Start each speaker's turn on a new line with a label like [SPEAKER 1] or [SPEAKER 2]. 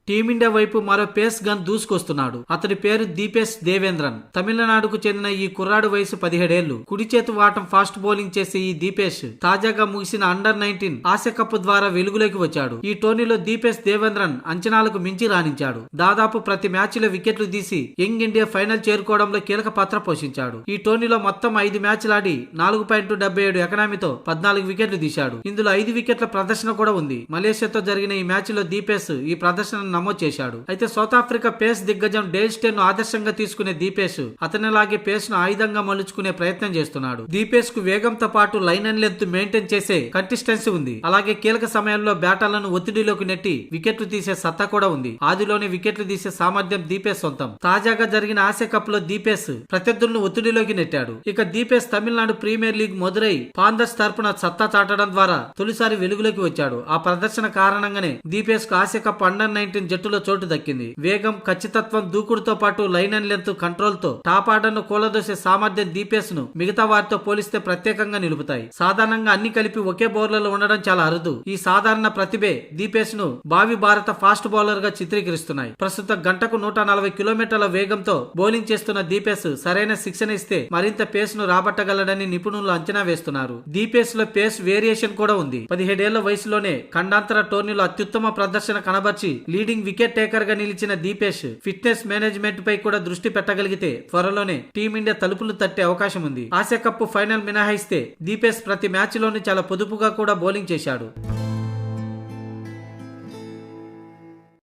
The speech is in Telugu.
[SPEAKER 1] టీమిండియా వైపు మరో పేస్ గన్ దూసుకొస్తున్నాడు. అతడి పేరు దీపేష్ దేవేంద్రన్. తమిళనాడుకు చెందిన ఈ కుర్రాడు వయసు 17 ఏళ్లు. కుడి చేతి వాటం ఫాస్ట్ బౌలింగ్ చేసే ఈ దీపేష్ తాజాగా ముగిసిన అండర్-19 ఆసియా కప్ ద్వారా వెలుగులోకి వచ్చాడు. ఈ టోర్నీలో దీపేష్ దేవేంద్రన్ అంచనాలకు మించి రాణించాడు. దాదాపు ప్రతి మ్యాచ్ లో వికెట్లు తీసి యంగ్ ఇండియా ఫైనల్ చేరుకోవడంలో కీలక పాత్ర పోషించాడు. ఈ టోర్నీలో మొత్తం 5 మ్యాచ్లాడి 4.77 ఎకనామీతో 14 వికెట్లు తీశాడు. ఇందులో 5 వికెట్ల ప్రదర్శన కూడా ఉంది. మలేషియాతో జరిగిన ఈ మ్యాచ్ లో దీపేష్ ఈ ప్రదర్శన నమోదు చేశాడు. అయితే సౌత్ ఆఫ్రికా పేస్ దిగ్గజం డేల్ స్టేన్ ను ఆదర్శంగా తీసుకునే దీపేష్ అతనిలాగే పేస్ ను ఆయుధంగా మలుచుకునే ప్రయత్నం చేస్తున్నాడు. దీపేష్ కు వేగంతో పాటు లైన్ అండ్ లెంత్ మెయింటైన్ చేసే కన్సిస్టెన్సీ ఉంది. అలాగే కీలక సమయంలో బ్యాటర్లను ఒత్తిడిలోకి నెట్టి వికెట్లు తీసే సత్తా కూడా ఉంది. ఆదిలోనే వికెట్లు తీసే సామర్థ్యం దీపేష్ సొంతం. తాజాగా జరిగిన ఆసియా కప్ లో దీపేష్ ప్రత్యర్థులను ఒత్తిడిలోకి నెట్టాడు. ఇక దీపేష్ తమిళనాడు ప్రీమియర్ లీగ్ మదురై పాందర్స్ తరపున సత్తా చాటడం ద్వారా తొలిసారి వెలుగులోకి వచ్చాడు. ఆ ప్రదర్శన కారణంగానే దీపేష్ కు ఆసియా కప్ అండర్-19 జట్టులో చోటు దక్కింది. వేగం, ఖచ్చితత్వం, దూకుడుతో పాటు లైన్ అండ్ లెంత్ కంట్రోల్ తో టాప్ ఆర్డర్ ను కూలదోసే సామర్థ్యం దీపేష్ ను మిగతా వారితో పోలిస్తే ప్రత్యేకంగా నిలుపుతాయి. సాధారణంగా అన్ని కలిపి ఒకే బౌలర్లో ఉండడం చాలా అరుదు. ఈ సాధారణ ప్రతిభే దీపేష్ ను భావి భారత ఫాస్ట్ బౌలర్ గా చిత్రీకరిస్తున్నాయి. ప్రస్తుతం గంటకు 140 కిలోమీటర్ల వేగంతో బౌలింగ్ చేస్తున్న దీపేష్ సరైన శిక్షణ ఇస్తే మరింత పేస్ ను రాబట్టగలడని నిపుణులు అంచనా వేస్తున్నారు. దీపేష్ లో పేస్ వేరియేషన్ కూడా ఉంది. 17 ఏళ్ల వయసులోనే ఖండాంతర టోర్నీలో అత్యుత్తమ ప్రదర్శన కనబర్చి లీడింగ్ వికెట్ టేకర్ గా నిలిచిన దీపేష్ ఫిట్నెస్ మేనేజ్మెంట్ పై కూడా దృష్టి పెట్టగలిగితే త్వరలోనే టీమిండియా తలుపులు తట్టే అవకాశం ఉంది. ఆసియా కప్ ఫైనల్ మినహాయిస్తే దీపేష్ ప్రతి మ్యాచ్ లోనూ చాలా పొదుపుగా కూడా బౌలింగ్ చేశాడు.